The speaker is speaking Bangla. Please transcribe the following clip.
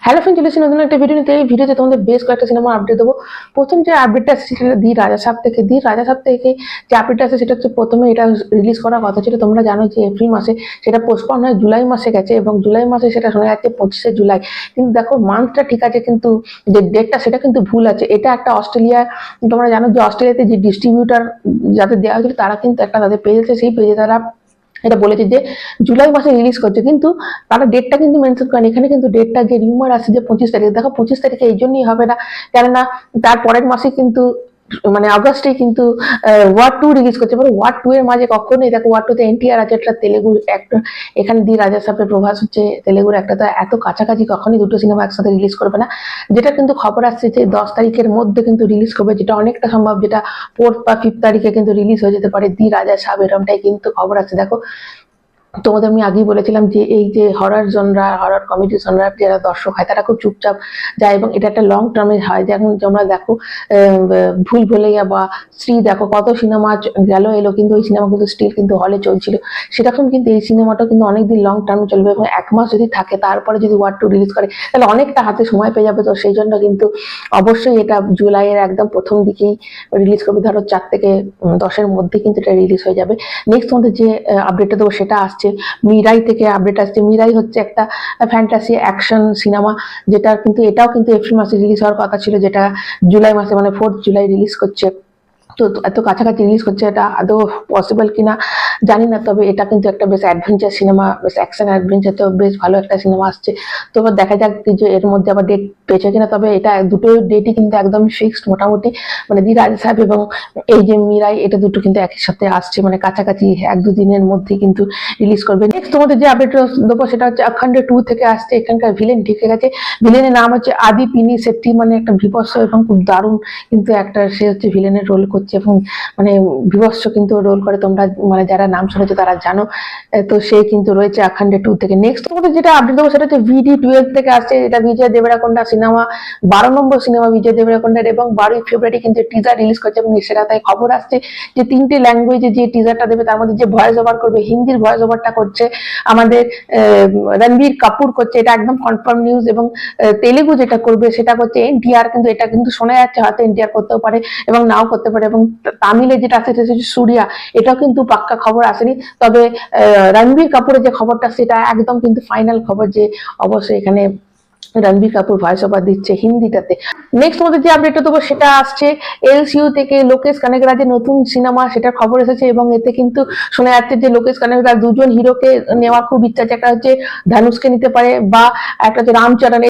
হ্যালো ফ্রেন্ড, চলে এসেছি নতুন একটা ভিডিও নিতে। এই ভিডিওতে তোমাদের বেশ কয়েকটা সিনেমা আপডেট দেবো। প্রথম যে আপডেটটা আসছে সেটা দি রাজা সাহেব থেকে। দি রাজা সাহেব থেকে যে আপডেটটা আছে সেটা হচ্ছে প্রথমে এটা রিলিজ করার কথা ছিল, তোমরা জানো যে এপ্রিল মাসে, সেটা পোস্টপন হয়ে জুলাই মাসে গেছে এবং জুলাই মাসে সেটা শোনা যাচ্ছে 25শে জুলাই। কিন্তু দেখো মান্থটা ঠিক আছে কিন্তু যে ডেটটা সেটা কিন্তু ভুল আছে। এটা একটা অস্ট্রেলিয়া, তোমরা জানো যে অস্ট্রেলিয়াতে যে ডিস্ট্রিবিউটার যাদের দেওয়া হয়েছিল তারা কিন্তু একটা তাদের পেজ আছে, সেই পেজে তারা এটা বলেছে যে জুলাই মাসে রিলিজ করছে, কিন্তু তারা ডেটটা কিন্তু মেনশন করেন। এখানে কিন্তু ডেটটা যে রিউমার আসছে যে 25 তারিখ, দেখো 25 তারিখে এই জন্যই হবে না, কেননা তার পরের মাসে কিন্তু মানে অগস্টে কিন্তু ওয়ার 2 রিলিজ করছে। মানে ওয়ার 2 এর মাঝে কখনোই, দেখো ওয়ার 2 তে এনটিআর আছে, একটা তেলেগুর অ্যাক্টর, এখানে দি রাজা সাহেবের প্রভাস হচ্ছে তেলেগুর একটা, তো এত কাছাকাছি কখনই দুটো সিনেমা একসাথে রিলিজ করবে না। যেটা কিন্তু খবর আসছে যে 10 তারিখের মধ্যে কিন্তু রিলিজ করবে, যেটা অনেকটা সম্ভব, যেটা 4 বা 5 তারিখে কিন্তু রিলিজ হয়ে যেতে পারে দি রাজা সাহেব, এরকমটাই কিন্তু খবর আছে। দেখো তোমাদের আমি আগেই বলেছিলাম যে এই যে horror genre, horror comedy genre যারা দর্শক হয় তারা খুব চুপচাপ যায় এবং এটা একটা লং টার্মে হয়। যেমন তোমরা দেখো ভুল ভুলাইয়া বা স্ত্রী, দেখো কত সিনেমা গেল এলো কিন্তু ওই সিনেমা কিন্তু স্টিল কিন্তু হলে চলছিল। সেরকম কিন্তু এই সিনেমাটা কিন্তু অনেকদিন লং টার্মে চলবে এবং 1 মাস যদি থাকে তারপরে যদি ওয়ার 2 রিলিজ করে তাহলে অনেকটা হাতে সময় পেয়ে যাবে। তো সেই জন্য কিন্তু অবশ্যই এটা জুলাইয়ের একদম প্রথম দিকেই রিলিজ করবে, ধরো 4 থেকে 10-এর মধ্যে কিন্তু এটা রিলিজ হয়ে যাবে। নেক্সট তোমাদের যে আপডেটটা দেবো সেটা আসছে মিরাই থেকে আপডেট আসছে। মিরাই হচ্ছে একটা ফ্যান্টাসি অ্যাকশন সিনেমা, যেটা কিন্তু এটাও কিন্তু এপ্রিল মাসে রিলিজ হওয়ার কথা ছিল, যেটা জুলাই মাসে মানে 4 জুলাই রিলিজ করছে। তো এত কাছাকাছি রিলিজ করছে, এটা আদৌ পসিবল কিনা জানি না, তবে এটা কিন্তু একটা বেশ অ্যাডভেঞ্চার সিনেমা, বেশ অ্যাকশন অ্যাডভেঞ্চার, তো বেশ ভালো একটা সিনেমা আসছে। তো এবার দেখা যাক যে এর মধ্যে আবার ডেট পেয়েছে কিনা, তবে এটা দুটো ডেটই কিন্তু একদম ফিক্সড মোটামুটি, মানে দি রাজা সাহেব এবং এই যে মিরাই, এটা দুটো কিন্তু একই সাথে আসছে, মানে কাছাকাছি 1-2 দিনের মধ্যে কিন্তু রিলিজ করবে। নেক্সট তোমাদের যে আপডেট দেবো সেটা হচ্ছে অখণ্ড 2 থেকে আসছে। এখানকার ভিলেন ঢুকে গেছে, ভিলেনের নাম হচ্ছে আদি পিনি শেট্টি, মানে একটা বিভৎস এবং খুব দারুণ কিন্তু একটা, সে হচ্ছে ভিলেনের রোল করছে এবং মানে বিভৎস কিন্তু রোল করে, তোমরা মানে যারা নাম শুনেছো তারা জানো। তো সে কিন্তু রয়েছে অখণ্ড 2 থেকে। নেক্সট তোমাদের যেটা আপডেট দেবো সেটা হচ্ছে ভিডি 12 থেকে আসছে। এটা বিজয় দেবরাকোন্ডা সিনেমা, 12 নম্বর সিনেমা বিজয় দেবরাকোন্ডার, এবং 12ই ফেব্রুয়ারি কিন্তু টিজার রিলিজ করছে এবং সেটা তাই খবর আসছে যে 3টে ল্যাঙ্গুয়েজে যে টিজারটা দেবে তার মধ্যে যে ভয়েস ওভার করবে, হিন্দির ভয়েস ওভারটা করছে আমাদের রণবীর কাপুর করছে, এটা একদম কনফার্ম নিউজ। এবং তেলেগু যেটা করবে সেটা করছে এনটিআর, কিন্তু এটা কিন্তু শোনা যাচ্ছে হয়তো এনটিআর করতেও পারে এবং নাও করতে পারে। এবং তামিলে যেটা আছে সেটা হচ্ছে সূর্যা, এটাও কিন্তু পাক্কা খবর আসেনি, তবে রণবীর কাপুরের যে খবরটা সেটা একদম কিন্তু ফাইনাল খবর যে অবশ্যই এখানে রণবীর কাপুর ভয়েস ওভার দিচ্ছে হিন্দিটাতে। নেক্সট তোমাদের যে আপডেটটা দেবো সেটা আসছে এলসিইউ থেকে। লোকেশ কানেগড়া যে নতুন সিনেমা সেটার খবর এসেছে এবং এতে কিন্তু শোনা যাচ্ছে যে লোকেশ কানেগড়া দুজন হিরোকে নেওয়ার খুব ইচ্ছা আছে, একটা হচ্ছে ধানুষকে নিতে পারে বা একটা হচ্ছে রামচরণ।